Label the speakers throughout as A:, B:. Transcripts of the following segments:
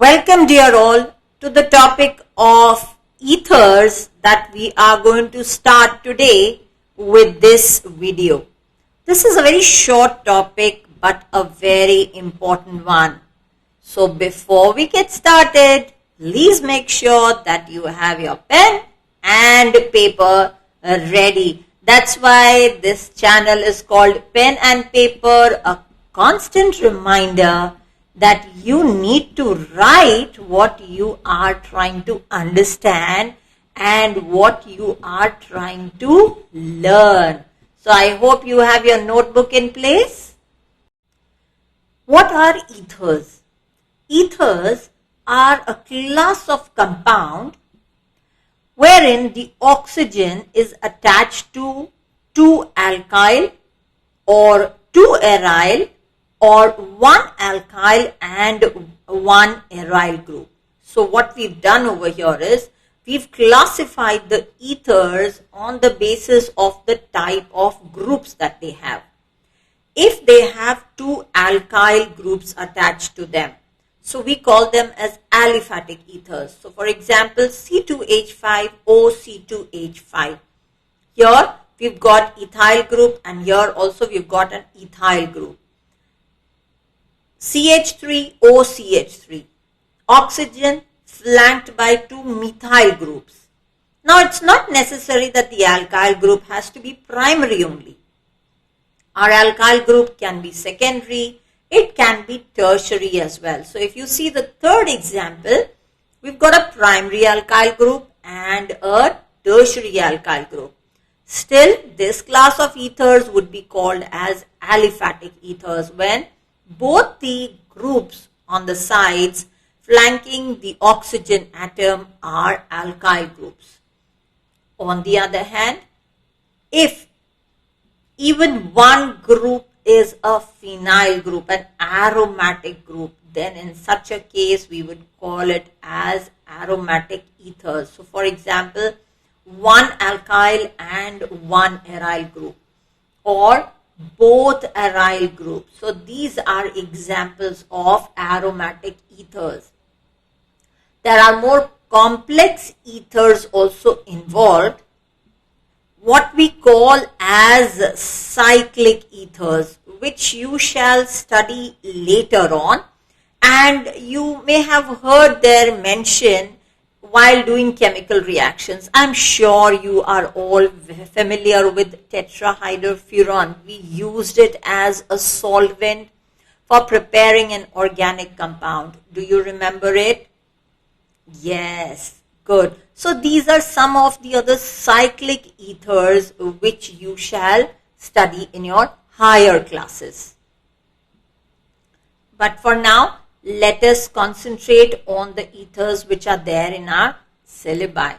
A: Welcome, dear all, to the topic of ethers that we are going to start today with this video. This is a very short topic but a very important one. So before we get started, please make sure that you have your pen and paper ready. That's why this channel is called Pen and Paper, a constant reminder that you need to write what you are trying to understand and what you are trying to learn. So I hope you have your notebook in place. What are ethers? Ethers are a class of compound wherein the oxygen is attached to two alkyl or two aryl or one alkyl and one aryl group. So what we've done over here is we've classified the ethers on the basis of the type of groups that they have. If they have two alkyl groups attached to them, so we call them as aliphatic ethers. So for example, C2H5O C2H5. Here we've got ethyl group and here also we've got an ethyl group. CH3O CH3. Oxygen flanked by two methyl groups. Now it's not necessary that the alkyl group has to be primary only. Our alkyl group can be secondary, it can be tertiary as well. So if you see the third example, we've got a primary alkyl group and a tertiary alkyl group. Still, this class of ethers would be called as aliphatic ethers when both the groups on the sides flanking the oxygen atom are alkyl groups. On the other hand, if even one group is a phenyl group, an aromatic group, then in such a case we would call it as aromatic ethers. So for example, one alkyl and one aryl group or both aryl groups. So these are examples of aromatic ethers. There are more complex ethers also involved, what we call as cyclic ethers, which you shall study later on, and you may have heard their mention while doing chemical reactions. I'm sure you are all familiar with tetrahydrofuran. We used it as a solvent for preparing an organic compound. Do you remember it? Yes, good. So these are some of the other cyclic ethers which you shall study in your higher classes. But for now, let us concentrate on the ethers which are there in our syllabi.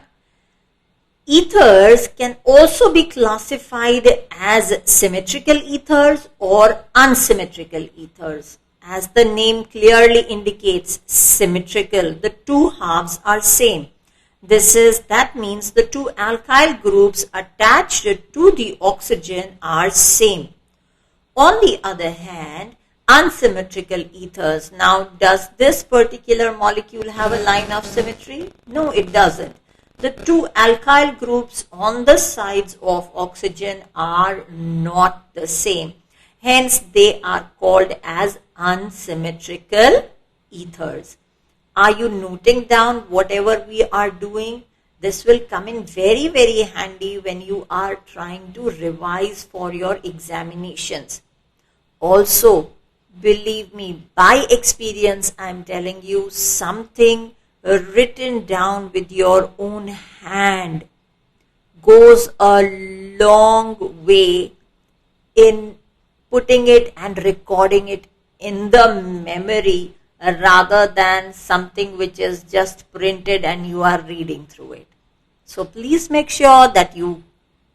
A: Ethers can also be classified as symmetrical ethers or unsymmetrical ethers. As the name clearly indicates, symmetrical, the two halves are same. That means the two alkyl groups attached to the oxygen are same. On the other hand, unsymmetrical ethers. Now, does this particular molecule have a line of symmetry? No, it doesn't. The two alkyl groups on the sides of oxygen are not the same. Hence, they are called as unsymmetrical ethers. Are you noting down whatever we are doing? This will come in very, very handy when you are trying to revise for your examinations. Also, believe me, by experience, I am telling you, something written down with your own hand goes a long way in putting it and recording it in the memory rather than something which is just printed and you are reading through it. So please make sure that you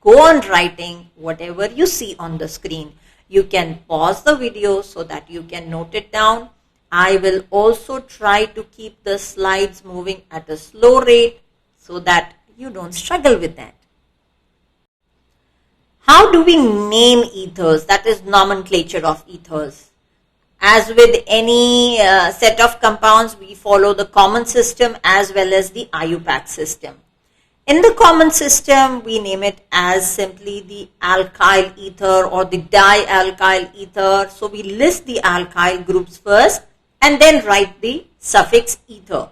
A: go on writing whatever you see on the screen. You can pause the video so that you can note it down. I will also try to keep the slides moving at a slow rate so that you don't struggle with that. How do we name ethers? That is nomenclature of ethers. As with any set of compounds, we follow the common system as well as the IUPAC system. In the common system, we name it as simply the alkyl ether or the dialkyl ether. So we list the alkyl groups first and then write the suffix ether.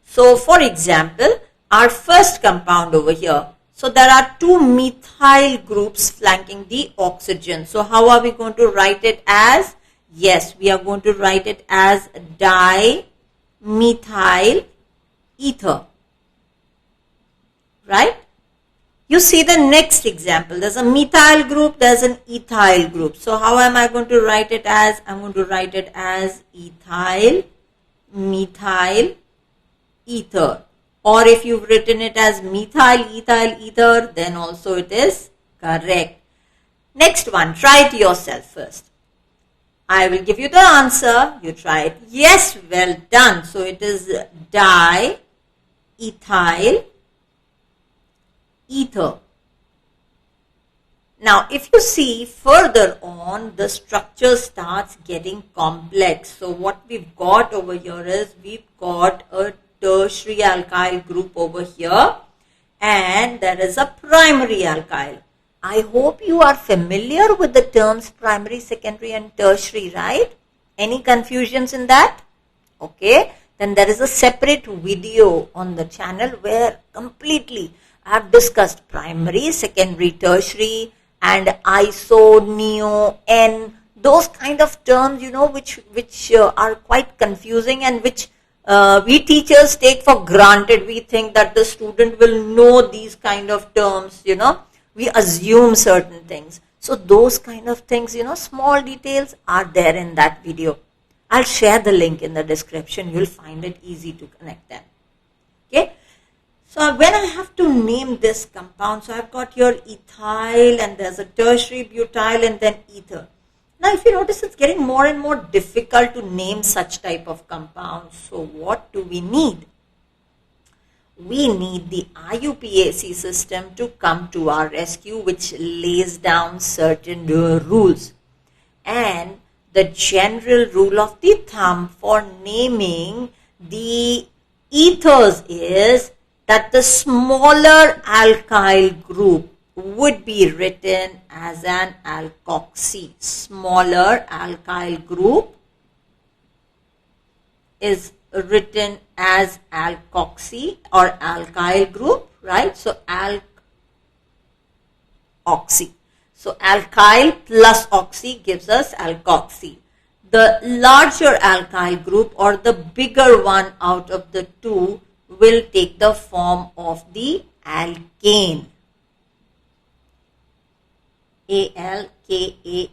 A: So for example, our first compound over here. So there are two methyl groups flanking the oxygen. So how are we going to write it as? Yes, we are going to write it as dimethyl ether. Right? You see the next example. There's a methyl group, there's an ethyl group. So how am I going to write it as? I'm going to write it as ethyl, methyl, ether. Or if you've written it as methyl, ethyl, ether, then also it is correct. Next one, try it yourself first. I will give you the answer. You try it. Yes, well done. So it is diethyl ether. Now, if you see further on, the structure starts getting complex. So what we've got over here is we've got a tertiary alkyl group over here and there is a primary alkyl. I hope you are familiar with the terms primary, secondary and tertiary, right? Any confusions in that? Okay, then there is a separate video on the channel where completely I have discussed primary, secondary, tertiary and iso, neo, n, those kind of terms, you know, which are quite confusing and which we teachers take for granted. We think that the student will know these kind of terms, you know. We assume certain things. So those kind of things, you know, small details are there in that video. I'll share the link in the description. You'll find it easy to connect them. Okay. So when I have to name this compound, so I've got here ethyl and there's a tertiary butyl and then ether. Now if you notice, it's getting more and more difficult to name such type of compounds. So what do we need? We need the IUPAC system to come to our rescue, which lays down certain rules. And the general rule of the thumb for naming the ethers is that the smaller alkyl group would be written as an alkoxy. Smaller alkyl group is written as alkoxy or alkyl group, right? So alkoxy. So alkyl plus oxy gives us alkoxy. The larger alkyl group or the bigger one out of the two will take the form of the alkane. A-L-K-A-N-E.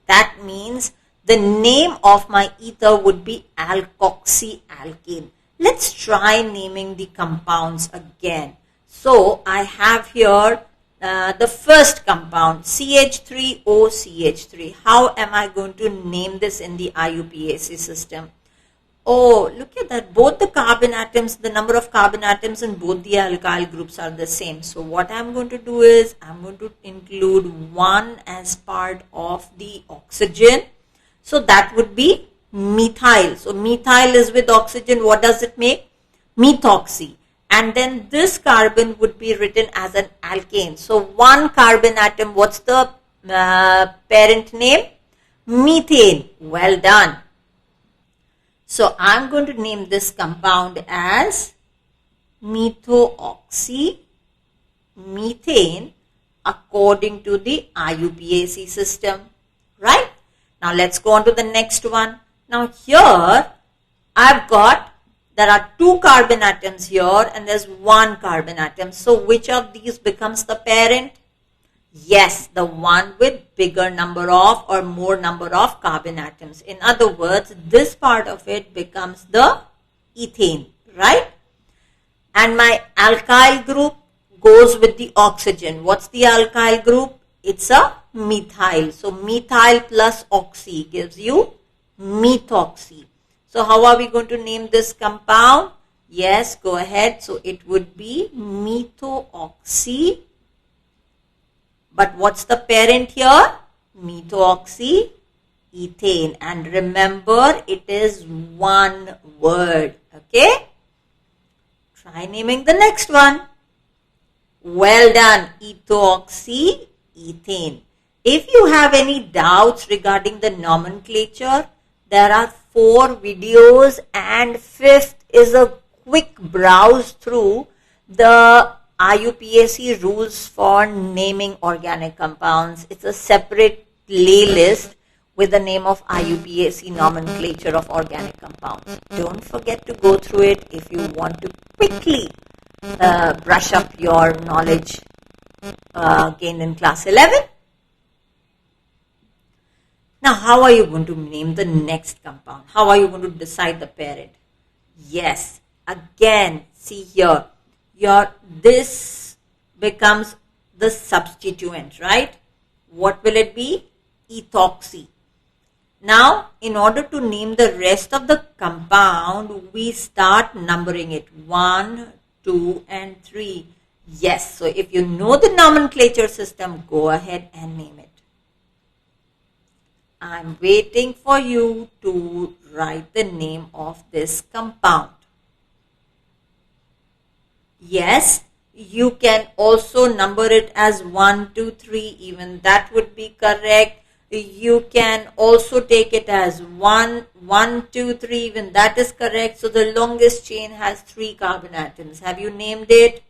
A: That means the name of my ether would be alkoxyalkane. Let's try naming the compounds again. So I have here the first compound, CH3OCH3. How am I going to name this in the IUPAC system? Oh, look at that. Both the carbon atoms, the number of carbon atoms in both the alkyl groups are the same. So what I'm going to do is I'm going to include one as part of the oxygen. So that would be methyl. So methyl is with oxygen. What does it make? Methoxy. And then this carbon would be written as an alkane. So one carbon atom, what's the parent name? Methane. Well done. So I'm going to name this compound as methoxymethane according to the IUPAC system. Right? Now let's go on to the next one. Now here there are two carbon atoms here and there's one carbon atom. So which of these becomes the parent? Yes, the one with bigger number of or more number of carbon atoms. In other words, this part of it becomes the ethane, right? And my alkyl group goes with the oxygen. What's the alkyl group? It's a methyl. So methyl plus oxy gives you methoxy. So how are we going to name this compound? Yes, go ahead. So it would be methoxy. But what's the parent here? Methoxy ethane. And remember, it is one word. Okay? Try naming the next one. Well done, ethoxyethane. If you have any doubts regarding the nomenclature, there are 4 videos, and 5th is a quick browse through the IUPAC rules for naming organic compounds. It's a separate playlist with the name of IUPAC nomenclature of organic compounds. Don't forget to go through it if you want to quickly brush up your knowledge gained in class 11. Now, how are you going to name the next compound? How are you going to decide the parent? Yes, again, see here, this becomes the substituent, right? What will it be? Ethoxy. Now, in order to name the rest of the compound, we start numbering it 1, 2, and 3. Yes, so if you know the nomenclature system, go ahead and name it. I'm waiting for you to write the name of this compound. Yes, you can also number it as 1, 2, 3, even that would be correct. You can also take it as 1, 1, 2, 3, even that is correct. So the longest chain has 3 carbon atoms. Have you named it?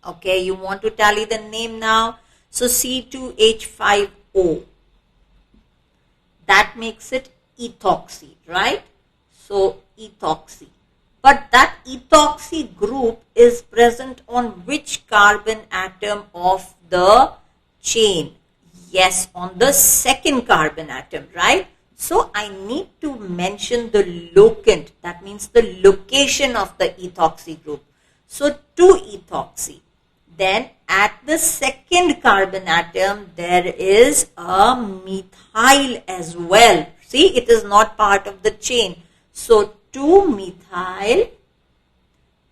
A: Okay, you want to tally the name now. So C2H5O. That makes it ethoxy, right? So ethoxy. But that ethoxy group is present on which carbon atom of the chain? Yes, on the second carbon atom, right? So I need to mention the locant. That means the location of the ethoxy group. So 2-ethoxy. Then at the second carbon atom, there is a methyl as well. See, it is not part of the chain. So 2-methyl.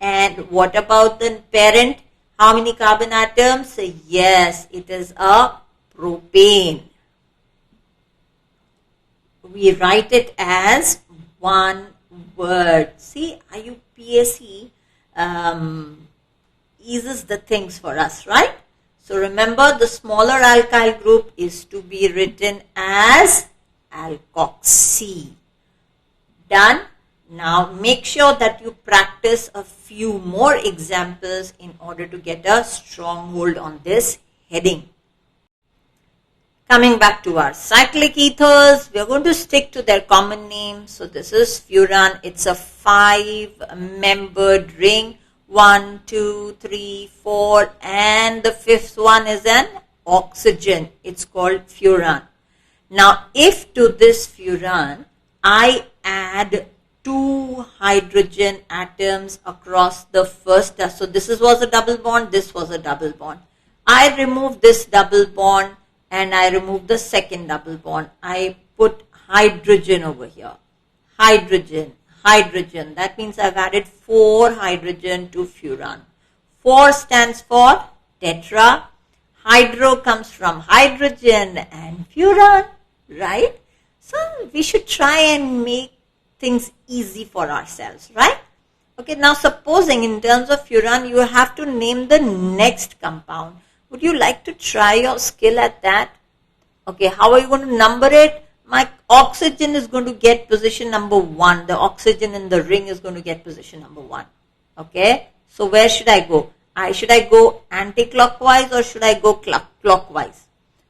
A: And what about the parent? How many carbon atoms? Yes, it is a propane. We write it as one word. See, IUPAC eases the things for us, right? So remember, the smaller alkyl group is to be written as alkoxy. Done? Now make sure that you practice a few more examples in order to get a stronghold on this heading. Coming back to our cyclic ethers, we are going to stick to their common name. So this is furan. It's a 5-membered ring. 1, 2, 3, 4, and the 5th one is an oxygen. It's called furan. Now, if to this furan I add 2 hydrogen atoms across the first, so this was a double bond, this was a double bond. I remove this double bond and I remove the second double bond. I put hydrogen over here. Hydrogen. That means I've added 4 hydrogen to furan. 4 stands for tetra. Hydro comes from hydrogen and furan, right? So we should try and make things easy for ourselves, right? Okay, now supposing in terms of furan, you have to name the next compound. Would you like to try your skill at that? Okay, how are you going to number it? My oxygen is going to get position number 1. The oxygen in the ring is going to get position number 1. Okay. So where should I go? Should I go anti-clockwise or should I go clockwise?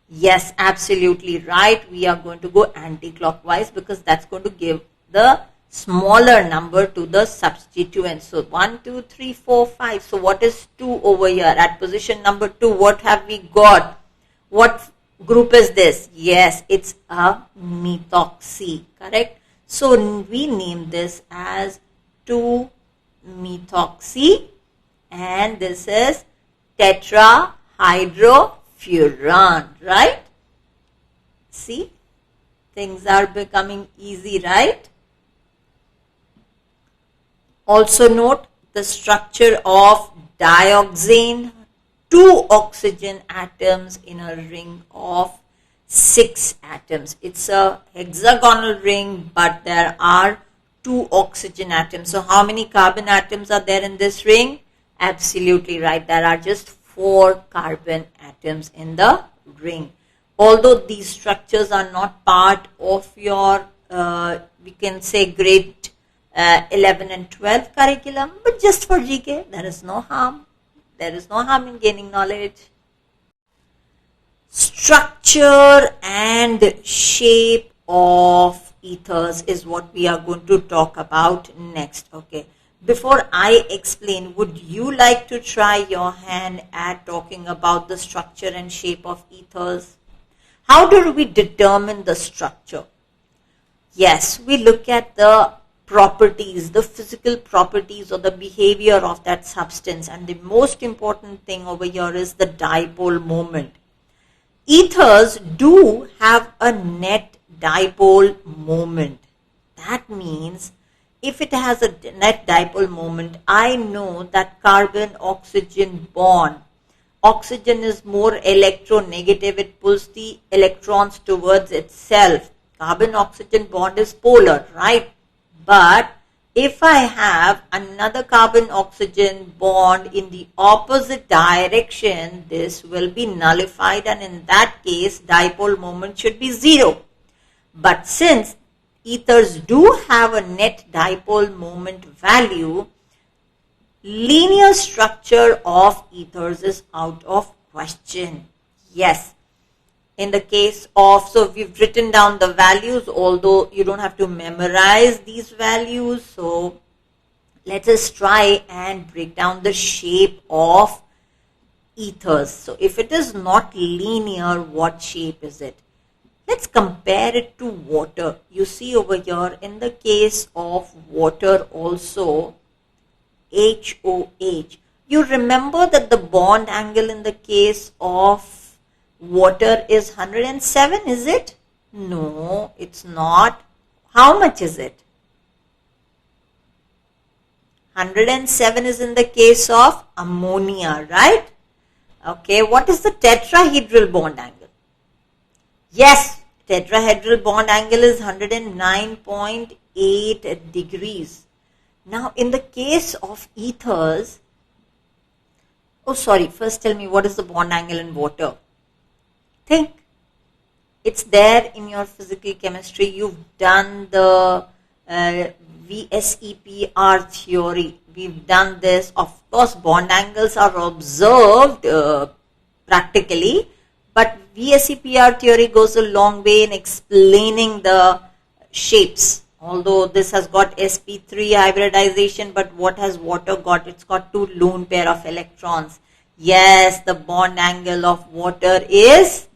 A: Yes, absolutely right. We are going to go anti-clockwise because that's going to give the smaller number to the substituent. So 1, 2, 3, 4, 5. So what is 2 over here? At position number 2, what have we got? What group is this? Yes, it's a methoxy, correct? So we name this as 2-methoxy and this is tetrahydrofuran, right? See, things are becoming easy, right? Also note the structure of dioxane, 2 oxygen atoms in a ring of 6 atoms. It's a hexagonal ring, but there are 2 oxygen atoms. So how many carbon atoms are there in this ring? Absolutely right. There are just 4 carbon atoms in the ring. Although these structures are not part of your, we can say, grade 11 and 12 curriculum, but just for GK, there is no harm. There is no harm in gaining knowledge. Structure and shape of ethers is what we are going to talk about next. Okay. Before I explain, would you like to try your hand at talking about the structure and shape of ethers? How do we determine the structure? Yes, we look at the properties, the physical properties or the behavior of that substance, and the most important thing over here is the dipole moment. Ethers do have a net dipole moment. That means if it has a net dipole moment, I know that carbon-oxygen bond, oxygen is more electronegative, it pulls the electrons towards itself. Carbon-oxygen bond is polar, right? But if I have another carbon-oxygen bond in the opposite direction, this will be nullified, and in that case, dipole moment should be 0. But since ethers do have a net dipole moment value, linear structure of ethers is out of question. Yes. In the case of, so we've written down the values, although you don't have to memorize these values. So let us try and break down the shape of ethers. So if it is not linear, what shape is it? Let's compare it to water. You see over here, in the case of water also, HOH. You remember that the bond angle in the case of water is 107, is it? No, it's not. How much is it? 107 is in the case of ammonia, right? Okay, what is the tetrahedral bond angle? Yes, tetrahedral bond angle is 109.8 degrees. Now, in the case of ethers, first tell me what is the bond angle in water? Think. It's there in your physical chemistry. You've done the VSEPR theory. We've done this. Of course, bond angles are observed practically, but VSEPR theory goes a long way in explaining the shapes. Although this has got sp3 hybridization, but what has water got? It's got 2 lone pair of electrons. Yes, the bond angle of water is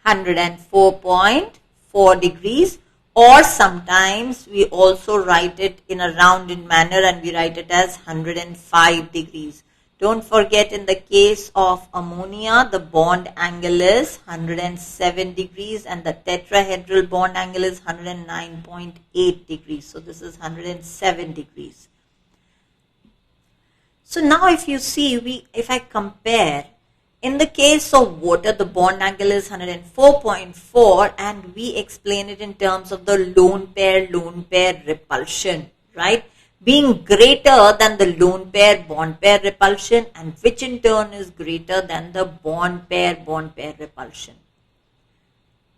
A: 104.4 degrees, or sometimes we also write it in a rounded manner and we write it as 105 degrees. Don't forget, in the case of ammonia, the bond angle is 107 degrees and the tetrahedral bond angle is 109.8 degrees. So this is 107 degrees. So now if you see, if I compare, in the case of water, the bond angle is 104.4 and we explain it in terms of the lone pair repulsion, right? Being greater than the lone pair bond pair repulsion, and which in turn is greater than the bond pair repulsion.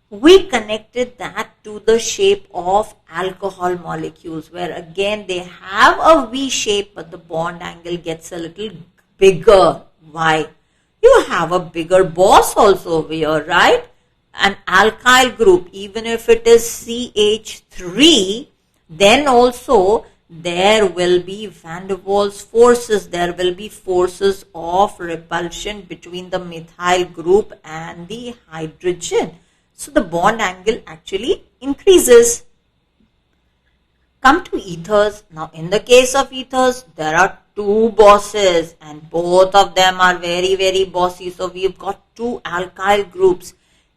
A: We connected that to the shape of alcohol molecules, where again they have a V shape but the bond angle gets a little bigger. Why? You have a bigger boss also over here, right? An alkyl group, even if it is CH3, then also there will be van der Waals forces, there will be forces of repulsion between the methyl group and the hydrogen. So the bond angle actually increases. Come to ethers. Now in the case of ethers, there are 2 bosses and both of them are very, very bossy. So we've got 2 alkyl groups.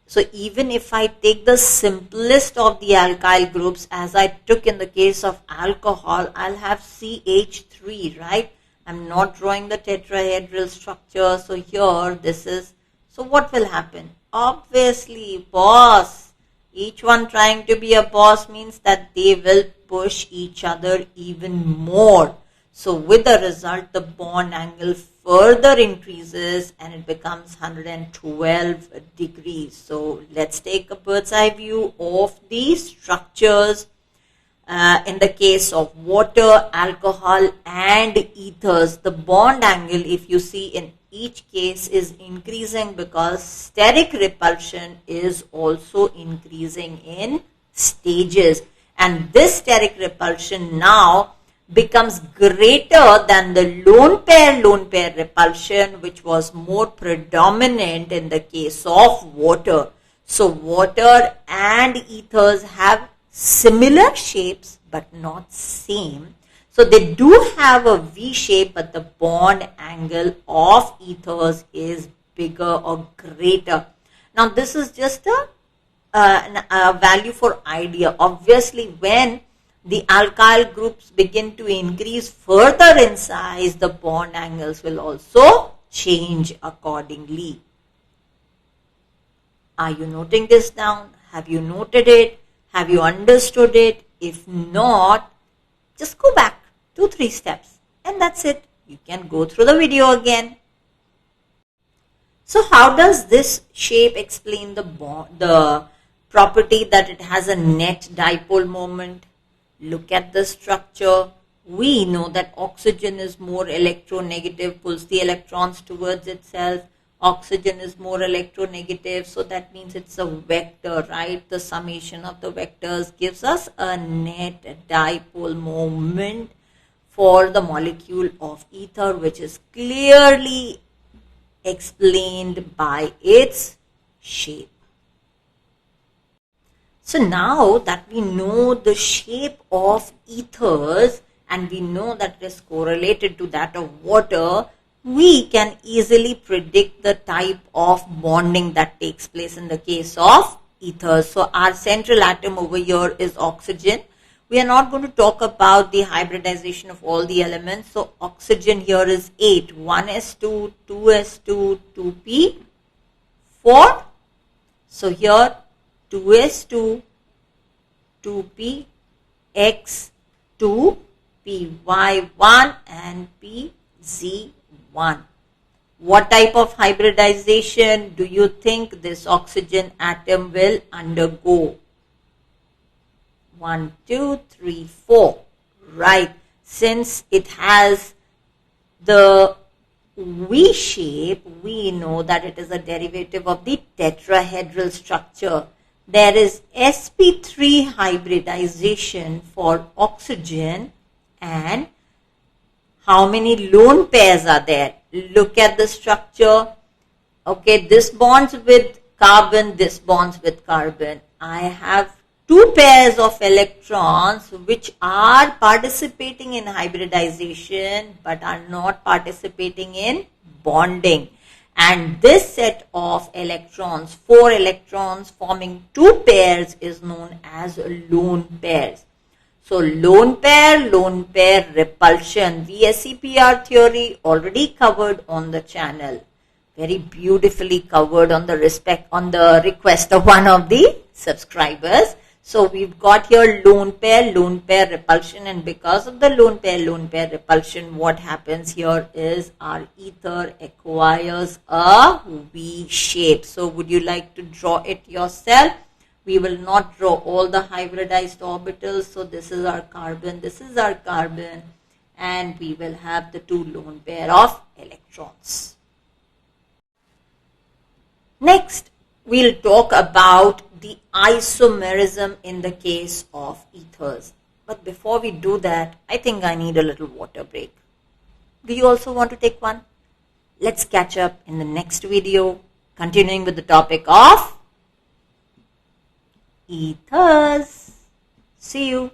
A: So even if I take the simplest of the alkyl groups as I took in the case of alcohol, I'll have CH3, right? I'm not drawing the tetrahedral structure. So here this is, so what will happen? Obviously, boss. Each one trying to be a boss means that they will push each other even more. So with the result, the bond angle further increases and it becomes 112 degrees. So let's take a bird's eye view of these structures. In the case of water, alcohol and ethers, the bond angle, if you see in each case, is increasing because steric repulsion is also increasing in stages. And this steric repulsion now becomes greater than the lone pair repulsion, which was more predominant in the case of water. So water and ethers have similar shapes but not same. So they do have a V shape, but the bond angle of ethers is bigger or greater. Now this is just a value for idea. Obviously, when the alkyl groups begin to increase further in size, the bond angles will also change accordingly. Are you noting this down? Have you noted it? Have you understood it? If not, just go back 2-3 steps and that's it. You can go through the video again. So how does this shape explain the property that it has a net dipole moment? Look at the structure. We know that oxygen is more electronegative, pulls the electrons towards itself. Oxygen is more electronegative, so that means it's a vector, right? The summation of the vectors gives us a net dipole moment for the molecule of ether, which is clearly explained by its shape. So now that we know the shape of ethers and we know that it is correlated to that of water, we can easily predict the type of bonding that takes place in the case of ethers. So our central atom over here is oxygen. We are not going to talk about the hybridization of all the elements. So oxygen here is 8, 1s2, 2s2, 2p, 4. So here 2s2, 2p, x, 2, py1 and pz1. What type of hybridization do you think this oxygen atom will undergo? 1, 2, 3, 4. Right. Since it has the V shape, we know that it is a derivative of the tetrahedral structure. There is sp3 hybridization for oxygen, and how many lone pairs are there? Look at the structure. Okay, this bonds with carbon, this bonds with carbon. I have 2 pairs of electrons which are participating in hybridization but are not participating in bonding. And this set of electrons, 4 electrons forming 2 pairs, is known as lone pairs. So lone pair repulsion, VSEPR theory already covered on the channel. Very beautifully covered on the request of one of the subscribers. So we've got here lone pair repulsion, and because of the lone pair repulsion, what happens here is our ether acquires a V shape. So would you like to draw it yourself? We will not draw all the hybridized orbitals. So this is our carbon, and we will have the 2 lone pair of electrons. Next, we'll talk about the isomerism in the case of ethers. But before we do that, I think I need a little water break. Do you also want to take one? Let's catch up in the next video, continuing with the topic of ethers. See you.